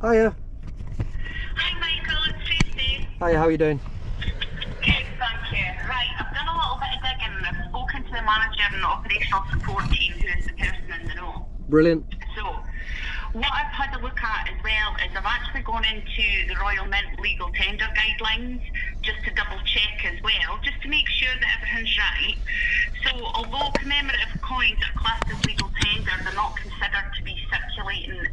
Hiya. Hi Michael, it's Tracy. Hiya, how are you doing? Good, thank you. Right, I've done a little bit of digging and I've spoken to the manager and the operational support team who is the person in the know. Brilliant. So, what I've had a look at as well is I've actually gone into the Royal Mint legal tender guidelines just to double check as well, just to make sure that everything's right. So, although commemorative coins are classed as legal tender, they're not considered to be circulating.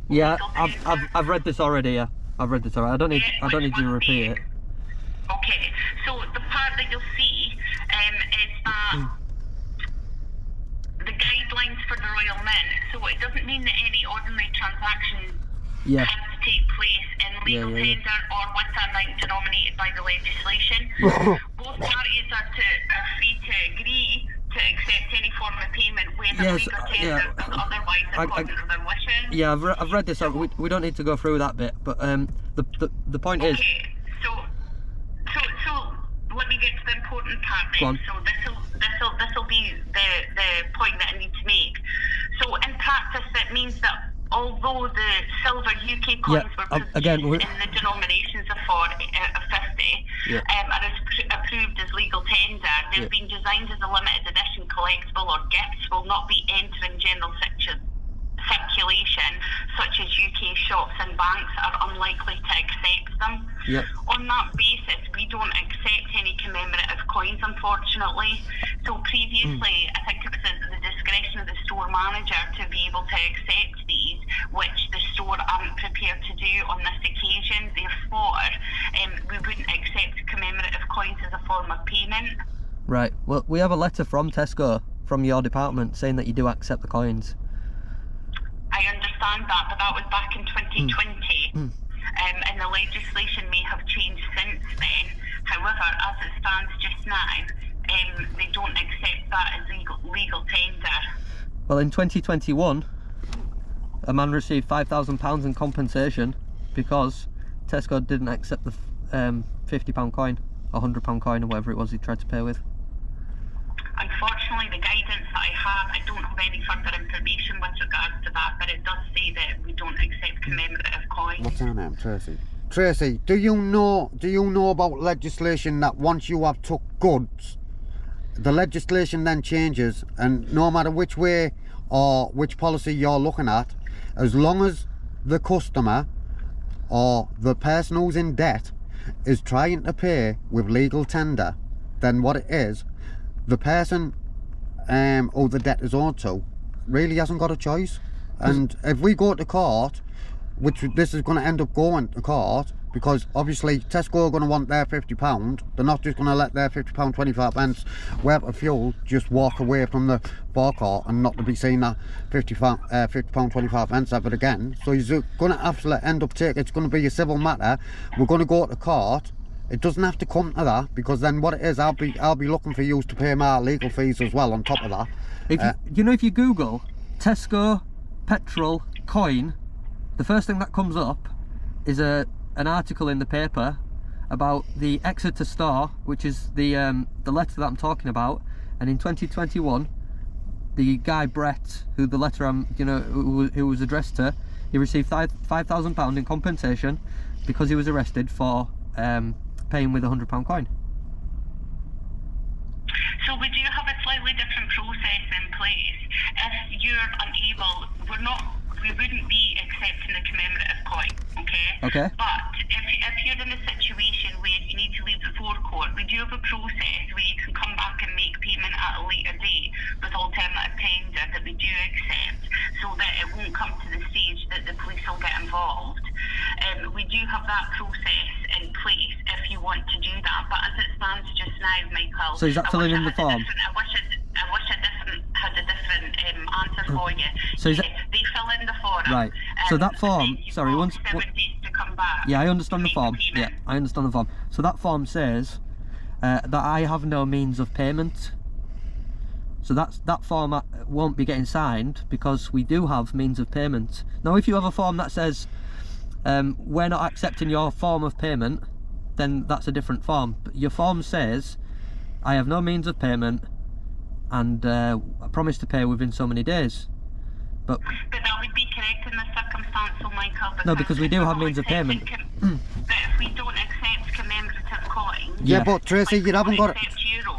Yeah, I've read this already. Yeah, I've read this already. I don't need you to repeat it. Okay, so the part that you'll see is that the guidelines for the Royal Mint. So it doesn't mean that any ordinary transaction has to take place in legal tender or with an amount denominated by the legislation. Both parties are free to agree to accept any form of payment when a legal tender is otherwise according to their wishes. Yeah, I've read this. We don't need to go through that bit, but the point is. Okay, so let me get to the important part then. So this'll be the point that I need to make. So in practice, that means that although the silver UK coins were produced in the denominations of 50 and approved as legal tender, they've been designed as a limited edition collectible or gifts, will not be entering general circulation, such as UK shops and banks are unlikely to accept them. On that basis, we don't accept any commemorative coins, unfortunately. So previously, I think it was at the discretion of the store manager to be able to accept these, which the store aren't prepared to do on this occasion. Therefore, we wouldn't accept commemorative coins as a form of payment. Right. Well, we have a letter from Tesco, from your department, saying that you do accept the coins. I understand that, but that was back in 2020. And the legislation may have changed since then. However, as it stands just now, they don't accept that as legal tender. Well, in 2021, a man received £5,000 in compensation because Tesco didn't accept the £50 coin, or £100 coin, or whatever it was he tried to pay with. Unfortunately, the guidance that I have, I don't have any further information with regards to that, but it does say that we don't accept commemorative coins. What's her name? Tracy. Tracy, do you know about legislation that once you have took goods, the legislation then changes, and no matter which way or which policy you're looking at, as long as the customer or the person who's in debt is trying to pay with legal tender, then what it is, the person who the debt is owed to really hasn't got a choice. And if we go to court, which this is going to end up going to court, because obviously Tesco are going to want their £50. They're not just going to let their £50 25 pence worth of fuel just walk away from the forecourt and not to be seen that £50 25 pence ever again. So you're going to have to end up taking, it's going to be a civil matter. We're going to go to court. It doesn't have to come to that, because then what it is, I'll be looking for you to pay my legal fees as well on top of that. If you Google Tesco petrol coin, the first thing that comes up is an article in the paper about the Exeter store, which is the letter that I'm talking about. And in 2021, the guy Brett, who the letter who was addressed to, he received £5,000 in compensation because he was arrested for paying with a £100 coin. So we do have a slightly different process in place. If you're unable, we wouldn't be accepting the commemorative coin, okay? But if you're in a situation where you need to leave the forecourt, we do have a process where you can come back and make payment at a later date with alternative tender that we do accept, so that it won't come to the stage that the police will get involved. We do have that process in place if you want to do that, but as it stands just now, Michael, so is that filling in the form? I wish I had a different answer for you. So is they fill in the form. Right. So that form, sorry, 7 days to come back. Yeah, I understand the form. Yeah, I understand the form. So that form says that I have no means of payment. So that form won't be getting signed because we do have means of payment. Now, if you have a form that says we're not accepting your form of payment, then that's a different form. But your form says I have no means of payment and I promise to pay within so many days. But that would be correct in this circumstance. stance, so Michael. No, because we do have means of payment. But if we don't accept commemorative coins, Yeah, but Tracy, you haven't got it.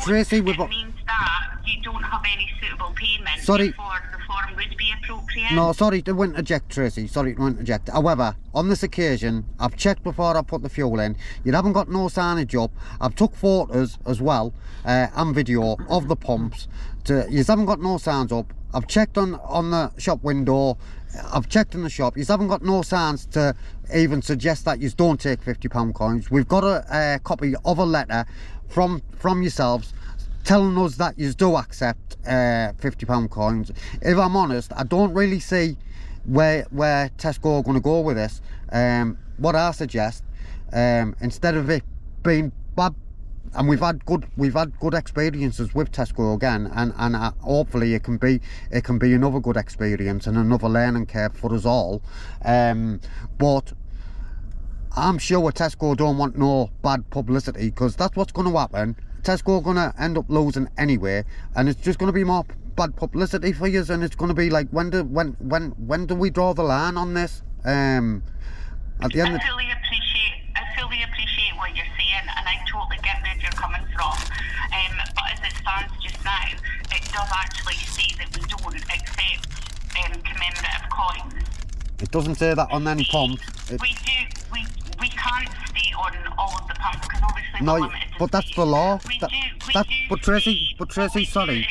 Tracy, we've got. It means that you don't have any suitable payment. Sorry. Therefore, the form would be appropriate. No, sorry to interject, Tracy. Sorry to interject. However, on this occasion, I've checked before I put the fuel in. You haven't got no signage up. I've took photos as well and video of the pumps. You haven't got no signs up. I've checked on the shop window. I've checked in the shop. You haven't got no signs to even suggest that you don't take £50 coins. We've got a copy of a letter from yourselves telling us that you do accept £50 coins. If I'm honest, I don't really see where Tesco are going to go with this. What I suggest, instead of it being bad, and we've had good experiences with Tesco again, and hopefully it can be another good experience and another learning curve for us all. But I'm sure Tesco don't want no bad publicity, because that's what's going to happen. Tesco are going to end up losing anyway, and it's just going to be more bad publicity for you. And it's going to be like, when do we draw the line on this? At the end, I fully appreciate what you're saying, and I totally get where you're coming from. But as it stands just now, it does actually state that we don't accept commemorative coins. it doesn't say that on any pumps. We can't stay on all of the pumps, because obviously No, we're limited but that's the law. But Tracy, sorry.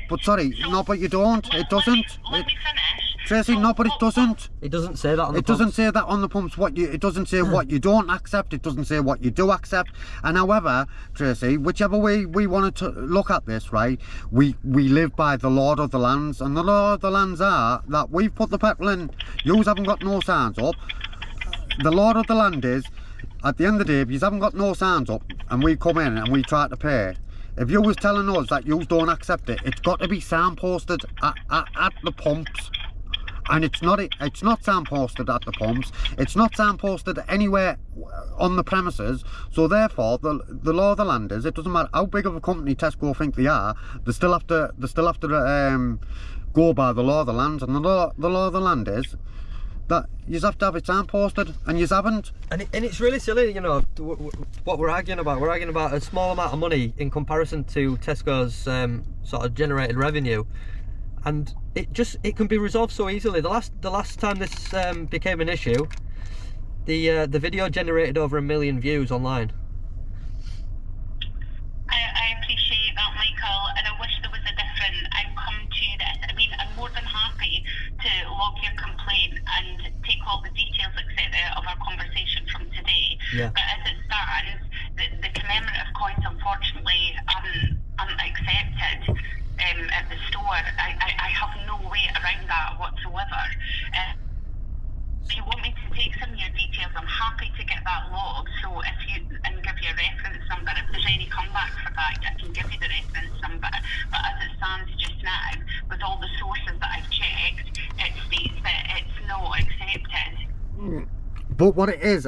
But sorry, So, no, but you don't. It doesn't. Let me finish. Tracy, no, but it doesn't. It doesn't say that on the It doesn't pumps. say that on the pumps. It doesn't say what you don't accept. It doesn't say what you do accept. And however, Tracy, whichever way we wanted to look at this, right? We live by the law of the lands, and the law of the lands are that we've put the petrol in. Yous haven't got no signs up. The law of the land is, at the end of the day, if you haven't got no signs up, and we come in and we try to pay, if you was telling us that you don't accept it, it's got to be signposted at the pumps. And it's not signposted at the pumps. It's not signposted anywhere on the premises. So therefore, the law of the land is, it doesn't matter how big of a company Tesco think they are, they still have to go by the law of the land. And the law of the land is that you have to have it signposted, and you haven't. And it's really silly, you know, what we're arguing about. We're arguing about a small amount of money in comparison to Tesco's sort of generated revenue, and it can be resolved so easily. The last time this became an issue, the video generated over 1 million views online. I appreciate that, Michael, and I wish there was a different outcome to this. I mean, I'm more than happy to log your complaint and take all the details, etc., of our conversation from today. Yeah. But as it stands, the commemorative coins, unfortunately, aren't accepted at the store. I have no way around that whatsoever. If you want me to take some of your details, I'm happy to get that logged. So and give you a reference number. If there's any comeback for that, I can give you the reference number. But as it stands just now, with all the sources that I've checked, it states that it's not accepted. But what it is,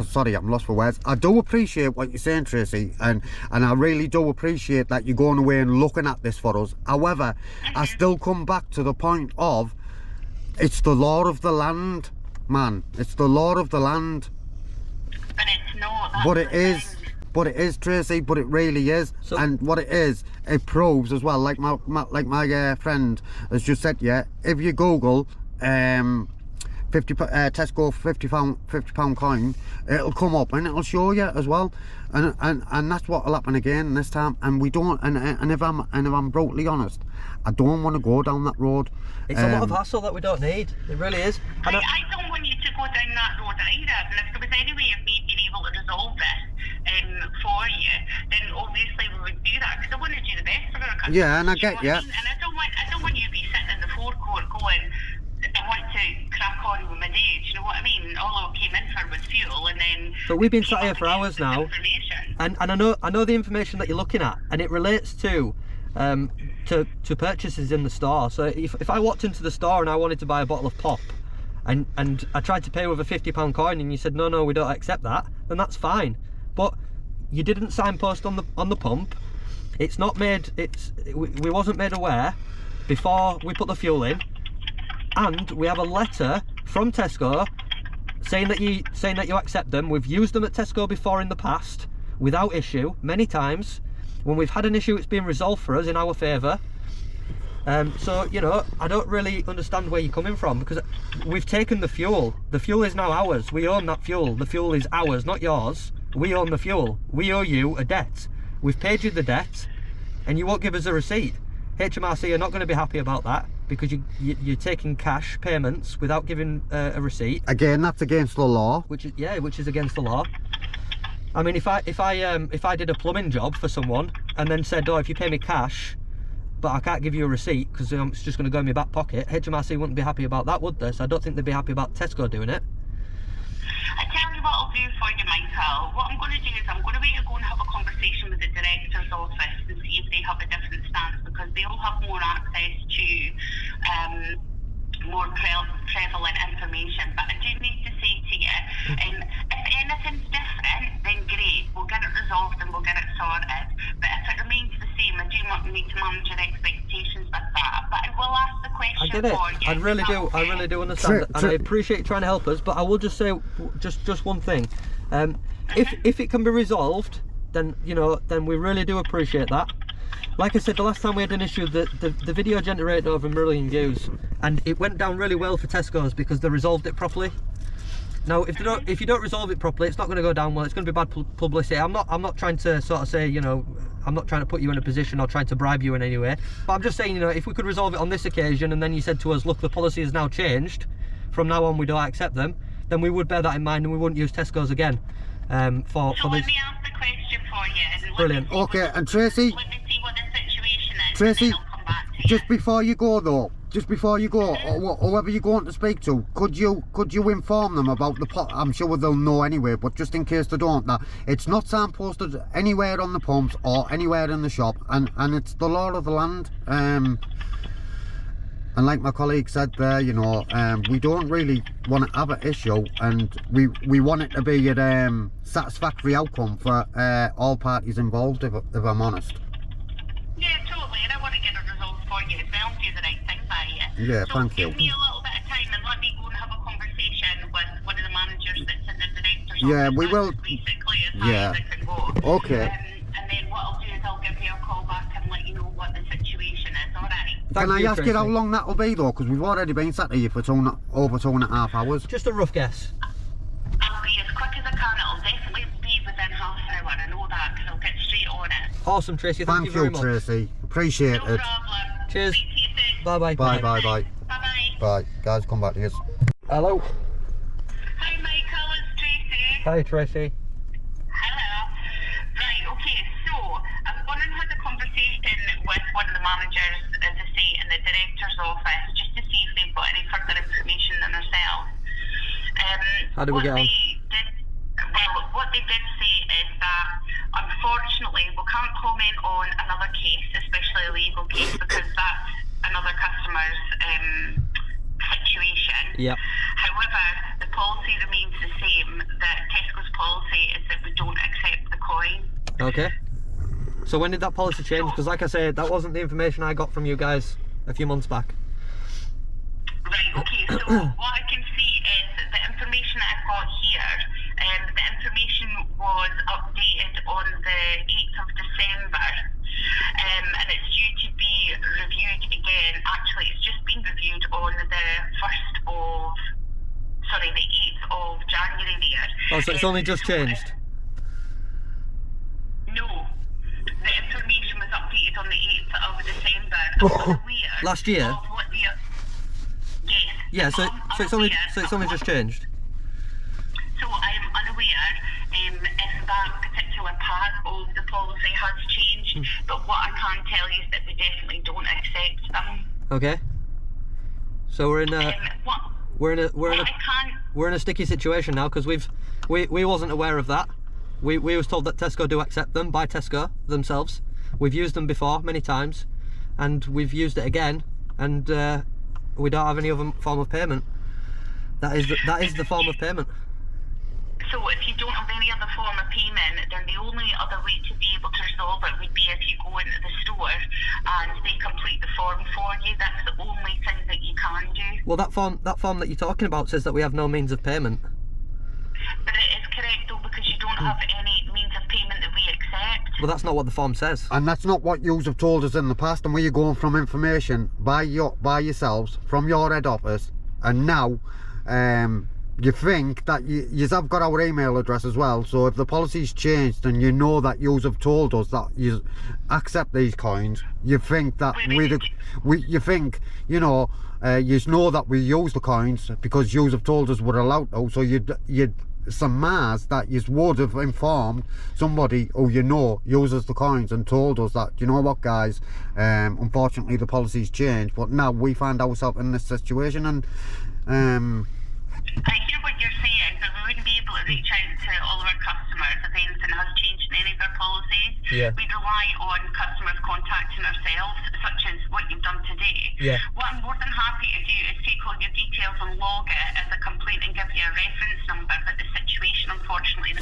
sorry, I'm lost for words. I do appreciate what you're saying, Tracy, and I really do appreciate that you're going away and looking at this for us. However, I still come back to the point of, it's the law of the land, man. It's the law of the land. But it's not. But it is. But it is, Tracy. But it really is. So, and what it is, it proves as well. Like my friend has just said, yeah. If you Google Tesco £50 coin, it'll come up and it'll show you as well. And that's what will happen again this time. And we don't. And if I'm brutally honest, I don't want to go down that road. It's a lot of hassle that we don't need. It really is. I don't want you to go down that road either. And if there was any way of me being able to resolve this for you, then obviously we would do that, because I want to do the best for our country. Yeah, and I get you. And I don't want you to be sitting in the forecourt going, I want to crack on with my day. Do you know what I mean? All I came in for was fuel, and then. But we've been sat here for hours now, and I know the information that you're looking at, and it relates to purchases in the store. So if I walked into the store and I wanted to buy a bottle of pop, and I tried to pay with a £50 coin, and you said no, we don't accept that, then that's fine. But you didn't signpost on the pump. It's not made. We wasn't made aware before we put the fuel in. and we have a letter from Tesco saying that you accept them. We've used them at Tesco before in the past without issue many times. When we've had an issue, it's been resolved for us in our favour. So, you know, I don't really understand where you're coming from, because we've taken the fuel. The fuel is now ours. We own that fuel. The fuel is ours, not yours. We own the fuel. We owe you a debt. We've paid you the debt, and you won't give us a receipt. HMRC are not going to be happy about that, because you're taking cash payments without giving a receipt. Again, that's against the law. Which is against the law. I mean, if I did a plumbing job for someone and then said, oh, if you pay me cash, but I can't give you a receipt because it's just going to go in my back pocket, HMRC wouldn't be happy about that, would they? So I don't think they'd be happy about Tesco doing it. I tell you what I'll do for you, Michael. What I'm going to do is I'm going to wait and go and have a conversation with the director's office and see if they have a different stance, because they'll have more access to more prevalent information. But I do need to say to you, if anything's different, then great, we'll get it resolved and we'll get it sorted. But if it remains the same, I do not need to manage your expectations with that. But I will ask the question. I get it. For you. I really do. Okay? I really do understand it, and I appreciate you trying to help us. But I will just say just one thing. If it can be resolved, then then we really do appreciate that. Like I said, the last time we had an issue, the video generated over 1 million views, and it went down really well for Tesco's because they resolved it properly. Now, if you don't resolve it properly, it's not going to go down well. It's going to be bad publicity. I'm not trying to sort of say, I'm not trying to put you in a position or trying to bribe you in any way. But I'm just saying, if we could resolve it on this occasion, and then you said to us, look, the policy has now changed. From now on, we don't accept them. Then we would bear that in mind, and we wouldn't use Tesco's again. For so this. Let me ask the question for you. And brilliant. Okay, and Tracy. Let me see what the situation is. Tracy, and then I'll come back to you. just before you go though, or whoever you're going to speak to, could you inform them about I'm sure they'll know anyway, but just in case they don't, that it's not signposted anywhere on the pumps or anywhere in the shop, and it's the law of the land. And like my colleague said there, we don't really want to have an issue, and we want it to be a satisfactory outcome for all parties involved, if I'm honest. Yeah, totally, and I want to get it resolved for you as well, do the right thing by you. Yeah, so thank you. Give me a little bit of time and let me go and have a conversation with one of the managers that's in the director's office. Yeah, we will. Basically, as high as it can go. Okay. And then what I'll do is I'll give you a call back and let you know what the situation is, alright? Can I ask you how long that'll be though? Because we've already been sat here for over 2.5 hours. Just a rough guess. I'll be as quick as I can. It'll definitely be within half an hour. I know that, because I'll get straight on it. Awesome, Tracy. Thank you very much. Tracy. Appreciate No it. problem. Cheers. Speak to you soon. Bye-bye. Bye. Bye-bye. Bye. Guys, come back to us. Hello. Hi, Michael. It's Tracy. Hi, Tracy. Hello. Right, okay, so I've gone and had a conversation with one of the managers, as I say, in the director's office, just to see if they've got any further information than ourselves. How do we get on? What they did say is that, unfortunately, we can't comment on another case, especially a legal case, because that's another customer's situation. Yeah. However, the policy remains the same. That Tesco's policy is that we don't accept the coin. Okay. So when did that policy change? Because like I said, that wasn't the information I got from you guys a few months back. Right, okay, so what I can see is the information that I've got here, the information was updated on the 8th of December, and it's due to be reviewed again. Actually, it's just been reviewed on the 8th of January there. Oh, so it's only just changed? No, the information was updated on the 8th of December. I'm unaware last year? of what the... Yes. Yeah, so it's only just changed. So I'm unaware if that particular part of the policy has changed, but what I can tell you is that we definitely don't accept them. Okay. So we're in a sticky situation now, because we wasn't aware of that. We was told that Tesco do accept them by Tesco themselves. We've used them before many times, and we've used it again, and we don't have any other form of payment. That is the form of payment. So if you don't have any other form of payment, then the only other way to be able to resolve it would be if you go into the store and they complete the form for you. That's the only thing that you can do. Well, that form that you're talking about says that we have no means of payment. But it is correct though, because you don't have any means of payment that we accept. Well, that's not what the form says. And that's not what yous have told us in the past, and where you're going from information by yourselves from your head office, and now you think that you have got our email address as well, so if the policy's changed and you know that yous have told us that you accept these coins, you think that you think, you know that we use the coins because yous have told us we're allowed to, so you'd surmise that you would have informed somebody who uses the coins and told us that, you know what guys, unfortunately the policy's changed, but now we find ourselves in this situation. And I hear what you're saying, but we wouldn't be able to reach out to all of our customers if anything has changed in any of our policies. Yeah. We rely on customers contacting ourselves, such as what you've done today. Yeah. What I'm more than happy to do is take all your details and log it as a complaint and give you a reference number, but the situation, unfortunately...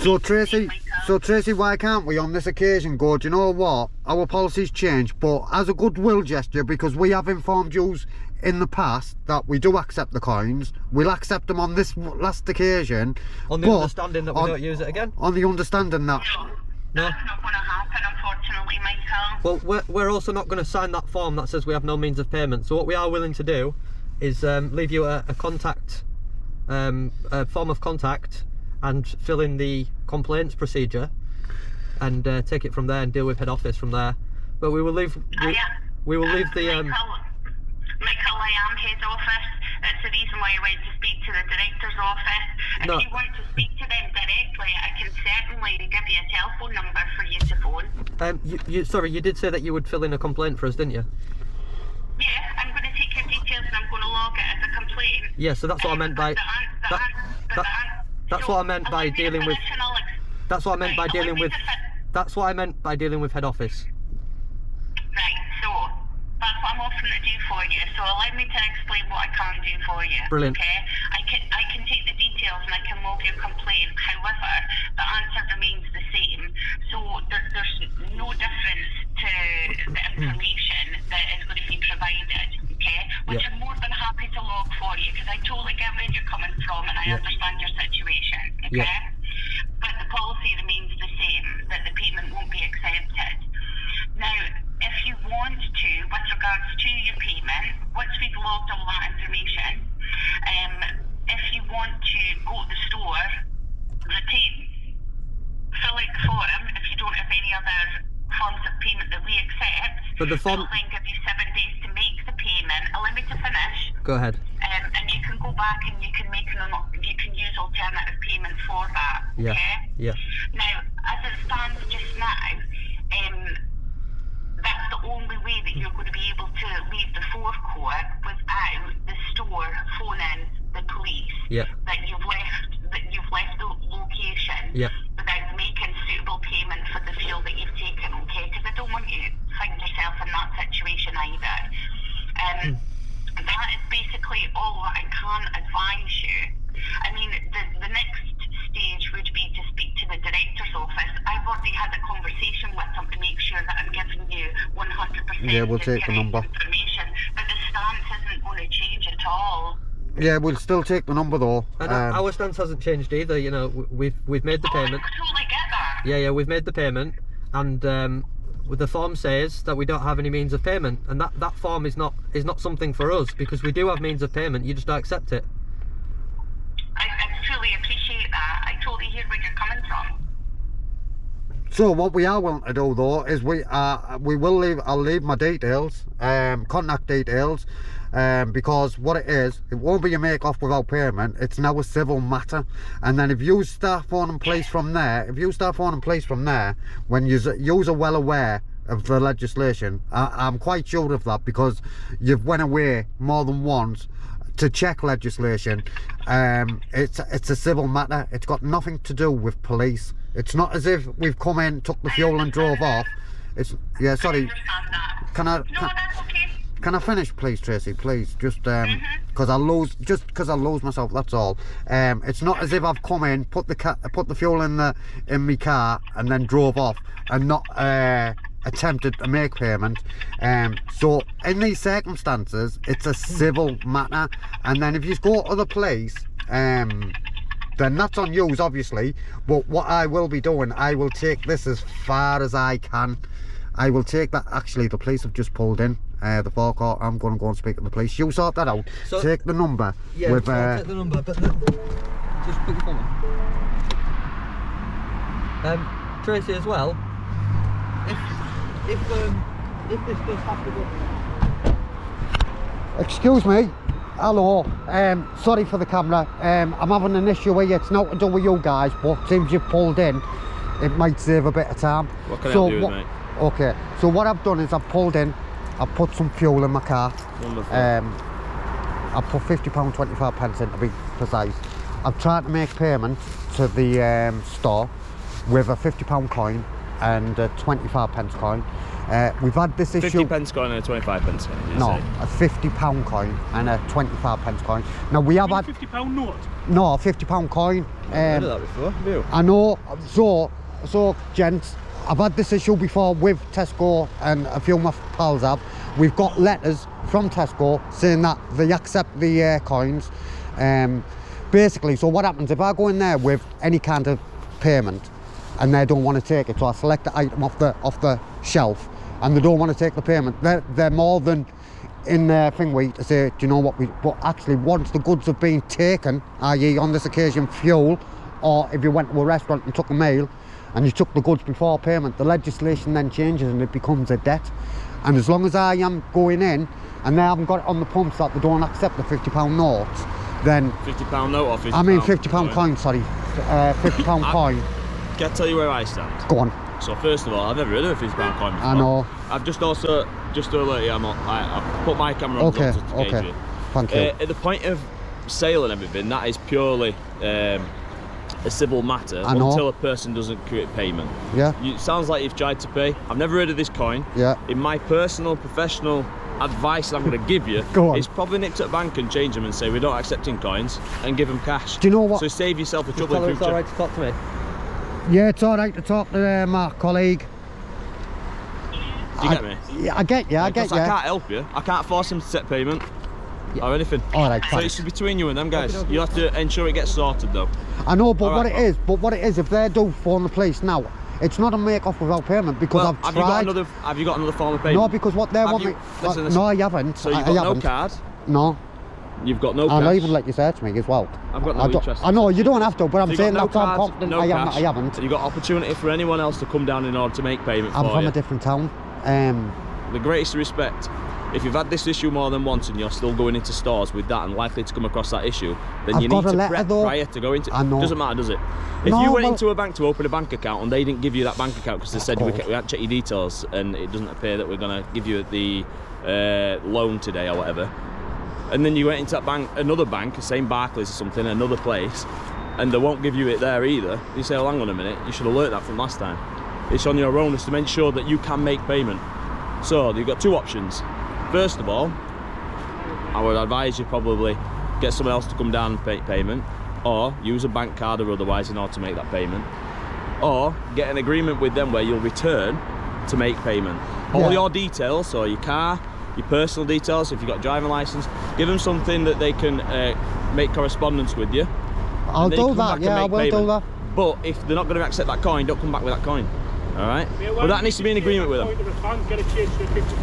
So Tracy, why can't we on this occasion go, do you know what, our policy's changed, but as a goodwill gesture, because we have informed you in the past that we do accept the coins, we'll accept them on this last occasion. On the understanding that we don't use it again? On the understanding that... No, that's not going to happen, unfortunately, Michael. Well, we're also not going to sign that form that says we have no means of payment. So what we are willing to do is leave you a contact, a form of contact, and fill in the complaints procedure, and take it from there and deal with head office from there. But we will leave. We will leave the. Michael, I am head office. That's the reason why I went to speak to the director's office. If you want to speak to them directly, I can certainly give you a telephone number for you to phone. Sorry, you did say that you would fill in a complaint for us, didn't you? Yeah, I'm going to take your details and I'm going to log it as a complaint. Yeah, so that's what I meant by... That's what I meant by dealing with... That's what I meant by dealing with... That's what I meant by dealing with head office. Right, so... that's what I'm offering to do for you, so allow me to explain what I can do for you. Brilliant. Okay? I can take the details and I can log your complaint. However, the answer remains the same. So there's no difference to the information that is going to be provided, okay? Which I'm more than happy to log for you, because I totally get where you're coming from and I understand your situation, okay? But the policy remains the same, that the payment won't be accepted. Now, if you want to, with regards to your payment, once we've logged all that information, if you want to go to the store, fill out the form. If you don't have any other forms of payment that we accept, but the form... it'll then give you 7 days to make the payment. Allow me to finish. Go ahead. And you can go back and you can use alternative payment for that. Okay? Yeah. Now, as it stands just now, that's the only way that you're going to be able to leave the forecourt without the store phoning the police that you've left the location without making suitable payment for the fuel that you've taken, okay? Because I don't want you to find yourself in that situation either. That is basically all that I can advise you. I mean, the next stage would be to speak to the director's office. I've already had a conversation with them to make sure that I'm giving you 100% yeah, we'll take the number. Information, but the stance isn't going to change at all. Yeah, we'll still take the number though. And our stance hasn't changed either. You know, we've made the payment. I totally get that. Yeah, we've made the payment, and the form says that we don't have any means of payment, and that form is not something for us, because we do have means of payment. You just don't accept it. I truly appreciate that. I totally hear where you're coming from. So what we are willing to do though is I'll leave my details, contact details, because what it is, it won't be a make off without payment. It's now a civil matter, and then if you start phoning police from there, when you're well aware of the legislation, I'm quite sure of that, because you've went away more than once to check legislation. It's a civil matter. It's got nothing to do with police. It's not as if we've come in, took the fuel and drove off. It's sorry. Can I finish, please, Tracy? Please, just because I lose myself. That's all. It's not as if I've come in, put the fuel in my car and then drove off, and not attempted to make payment. So in these circumstances, it's a civil matter. And then if you go to the police, then that's on you, obviously. But what I will be doing, I will take this as far as I can. I will take that. Actually, the police have just pulled in the forecourt. I'm going to go and speak to the police. You sort that out. So, take the number. Yeah, with, I'll take the number, but just put your phone on. Tracy, as well, if this does have to go... Excuse me. Hello. Sorry for the camera. I'm having an issue here. It's not to do with you guys, but since you've pulled in, it might save a bit of time. What can I help you with, mate? Okay, so what I've done is I've pulled in, I've put some fuel in my car. Wonderful. I put £50.25 in, to be precise. I've tried to make payment to the store with a £50 coin and a 25p coin. We've had this issue. 50p coin and a 25p coin? No, a £50 coin and a 25p coin. Now we have had £50 note? No, a £50 coin. I've heard of that before, have you? I know. So gents, I've had this issue before with Tesco, and a few of my pals have. We've got letters from Tesco saying that they accept the coins. Basically, so what happens if I go in there with any kind of payment and they don't want to take it, so I select the item off the shelf and they don't want to take the payment, they're more than in their thing week to say, do you know what, but actually once the goods have been taken, i.e. on this occasion fuel, or if you went to a restaurant and took a meal and you took the goods before payment, the legislation then changes and it becomes a debt. And as long as I am going in and they haven't got it on the pumps that they don't accept the £50 notes, then... £50 note or £50? I mean £50 coin, sorry. £50 coin. Can I tell you where I stand? Go on. So first of all, I've never heard of a £50 coin before. I know. I've just also, just to alert you, I've put my camera on Okay, to gauge okay. it. Thank you. At the point of sale and everything, that is purely a civil matter until a person doesn't create payment. Yeah. It sounds like you've tried to pay. I've never heard of this coin. Yeah. In my personal, professional advice I'm going to give you is probably nick to a bank and change them and say we don't accept in coins and give them cash. Do you know what? So save yourself the trouble in It's future. alright to talk to me. Yeah, it's alright to talk to my colleague. Do you get me? Yeah, I get you, I get you. I can't help you. I can't force him to set payment or anything. Alright, so it's between you and them guys. You have to ensure it gets sorted though. I know, but what it is, if they do phone the police now, it's not a make off without payment because I've tried. Have you got another form of payment? No, because what they want me. Listen. No, I haven't. So you've got no card? No. You've got no cash? I'll not even let you search me as well. I've got no interest. I know, you don't have to, but I'm saying no that's I'm cards, confident no I cash. haven't. You've got opportunity for anyone else to come down in order to make payment for you. I'm from a different town. The greatest respect. If you've had this issue more than once and you're still going into stores with that and likely to come across that issue, then you need to prep prior to go into it. Doesn't matter, does it? If you went into a bank to open a bank account and they didn't give you that bank account because they said we can't check your details and it doesn't appear that we're going to give you the loan today or whatever, and then you went into that bank, another bank, same Barclays or something, another place, and they won't give you it there either, you say, well, hang on a minute, you should have learnt that from last time. It's on your own to make sure that you can make payment. So you've got two options. First of all, I would advise you probably get someone else to come down and pay payment, or use a bank card or otherwise in order to make that payment, or get an agreement with them where you'll return to make payment. All your details, so your car, your personal details, if you've got a driving license, give them something that they can make correspondence with you. I'll do that, yeah, I will do that. But if they're not going to accept that coin, don't come back with that coin. Alright? But that needs to be an agreement with them.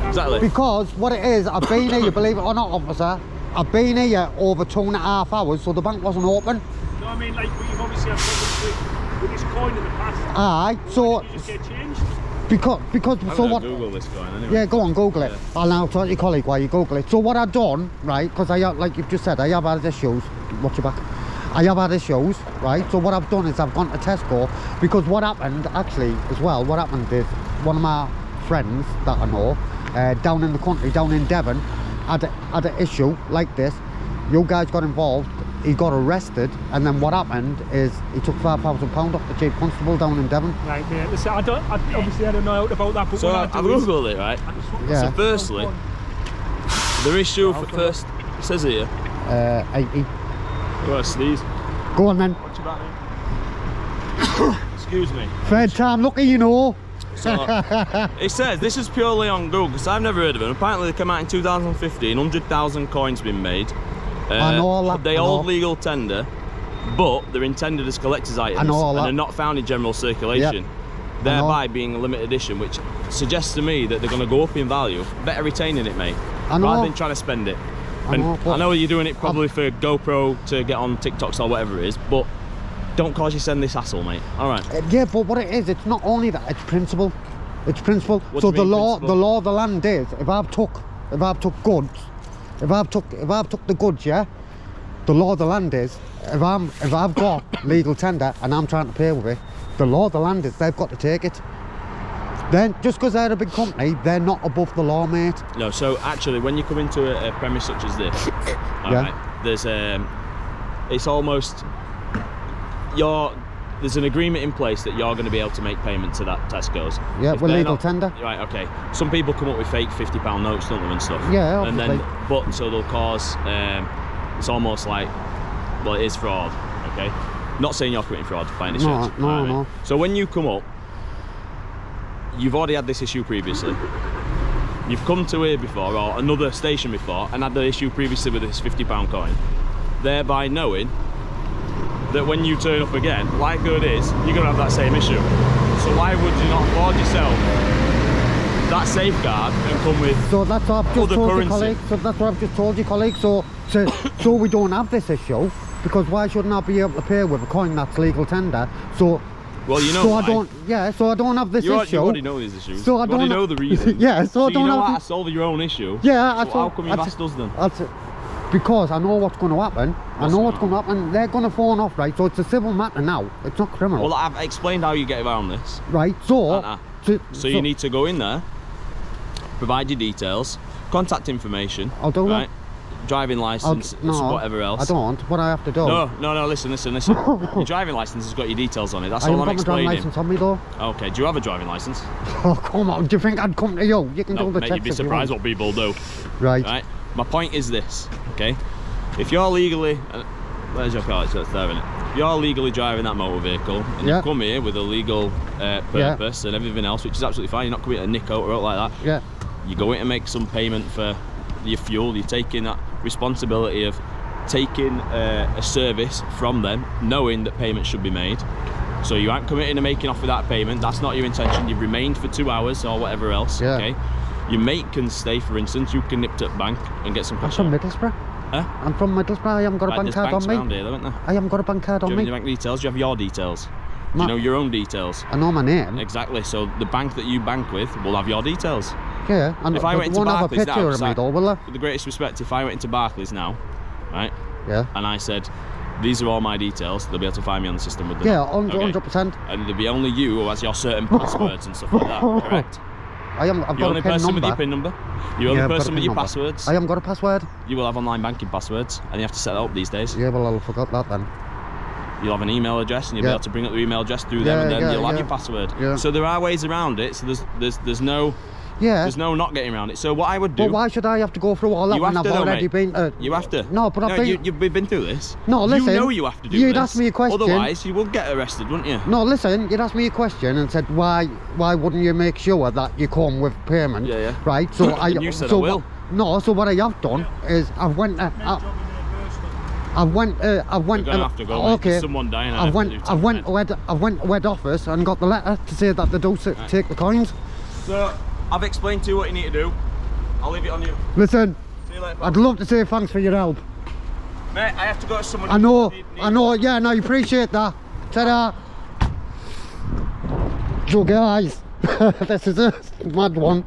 Exactly. Because what it is, I've been here, believe it or not, officer, I've been here over 2.5 hours, so the bank wasn't open. No, I mean, like, you've obviously had problems with this coin in the past. Aye, so... Did it just get changed? Because so what? Google this coin anyway. Yeah, go on, Google it. I'll now tell your colleague while you Google it. So what I've done, right, because I have, like you've just said, I have had issues. Watch your back. I have had issues, right? So what I've done is I've gone to Tesco, because what happened, actually, as well, what happened is one of my friends that I know, down in the country, down in Devon, had an issue like this. You guys got involved, he got arrested, and then what happened is he took £5,000 off the chief constable down in Devon. Right, yeah. Listen, obviously I don't know about that, but so I've googled it, right? Yeah. So firstly, the issue for first, it says here, 80. go on, sneeze. Go on then. What's your back name? Excuse me. Third time lucky, you know. So, it says, this is purely on Google, because I've never heard of them. Apparently they came out in 2015, 100,000 coins been made. I know all that. They hold legal tender, but they're intended as collector's items. I know all that. And they're not found in general circulation. Yep. Thereby being a limited edition, which suggests to me that they're going to go up in value. Better retaining it, mate, rather than trying to spend it. I know you're doing it probably for GoPro to get on TikToks or whatever it is, but don't cause yourself this hassle, mate. All right. Yeah, but what it is, it's not only that, it's principle. It's principle. What So do you mean, the law of the land is, if I've took goods, if I've took the goods, yeah, the law of the land is, if I've got legal tender and I'm trying to pay with it, the law of the land is they've got to take it. Then, just because they're a big company, they're not above the law, mate. No, so actually, when you come into a premise such as this, yeah, right, there's it's almost there's an agreement in place that you're going to be able to make payment to that Tesco's. Yeah, with legal tender. Right, okay. Some people come up with fake £50 notes, don't they, and stuff. Yeah, obviously. And then, but so they'll cause it's almost like, well, it is fraud. Okay. Not saying you're committing fraud by any stretch. No. So when you come up, you've already had this issue previously. You've come to here before, or another station before, and had the issue previously with this £50 coin, thereby knowing that when you turn up again, likelihood is you're going to have that same issue. So why would you not afford yourself that safeguard and come with so that's what I've just other told currency? You, colleague. So that's what I've just told you, colleague. So we don't have this issue, because why shouldn't I be able to pay with a coin that's legal tender? So. Well, you know so why. I don't. Yeah, so I don't have this issue. You already know these issues. So I don't know the reason. Yeah, so I don't you know have how to solve your own issue. Yeah, so how come you've asked us then? Because I know what's going to happen. I know what's going to happen. They're going to phone off, right? So it's a civil matter now. It's not criminal. Well, I've explained how you get around this. Right. So. So you need to go in there, provide your details, contact information. I'll do that. Driving license, whatever else. I don't. What I have to do? No. Listen. Your driving license has got your details on it. That's all I'm explaining. I haven't got my driving license on me though. Okay. Do you have a driving license? Oh come on! Do you think I'd come to you? You can do the mate, checks. You'd be surprised what people do. Right. My point is this. Okay. If you're legally, where's your car? It's there, isn't it? If you're legally driving that motor vehicle and you come here with a legal purpose and everything else, which is absolutely fine. You're not committing a nick out or out like that. Yeah. You go in and make some payment for your fuel. You're taking that responsibility of taking a service from them, knowing that payment should be made. So you aren't committing to making off with that payment. That's not your intention. You've remained for 2 hours or whatever else. Yeah. Okay. Your mate can stay, for instance. You can nip to the bank and get some cash. I'm from Middlesbrough. Huh? I'm from Middlesbrough. I haven't got a bank card on me. Around here, though, isn't there? I haven't got a bank card on me. Do you have your bank details? Do you have your details? Do you know your own details? I know my name. Exactly. So the bank that you bank with will have your details. Yeah. And if I went into Barclays now, of me though, will I? with the greatest respect, if I went into Barclays now, right? Yeah. And I said, these are all my details, they'll be able to find me on the system with them. Yeah, 100%. And there'll be only you who has your certain passwords and stuff like that, correct? I've You're got the only a PIN person number. with your PIN number. You're the only person with your passwords. I haven't got a password. You will have online banking passwords, and you have to set that up these days. Yeah, well, I'll forgot that then. You'll have an email address, and you'll be able to bring up your email address through them, and then you'll have your password. Yeah. So there are ways around it. So there's no. Yeah. There's no not getting around it. So what I would do. But why should I have to go through all that when I've already been? You have to. No, but I've been. You've been through this. No, listen. You know you have to do this. You'd ask me a question. Otherwise, you will get arrested, wouldn't you? No, listen. You'd ask me a question and said, why wouldn't you make sure that you come with payment? Yeah. Right. So and you said I will. No. So what I have done is I went. You're gonna have to go. Okay. There's someone dying. I went to head office and got the letter to say that they do take the coins. So I've explained to you what you need to do. I'll leave it on you. Listen, see you later, I'd love to say thanks for your help. Mate, I have to go to someone. I know, yeah, no, I appreciate that. Ta-da! So guys, this is a mad one.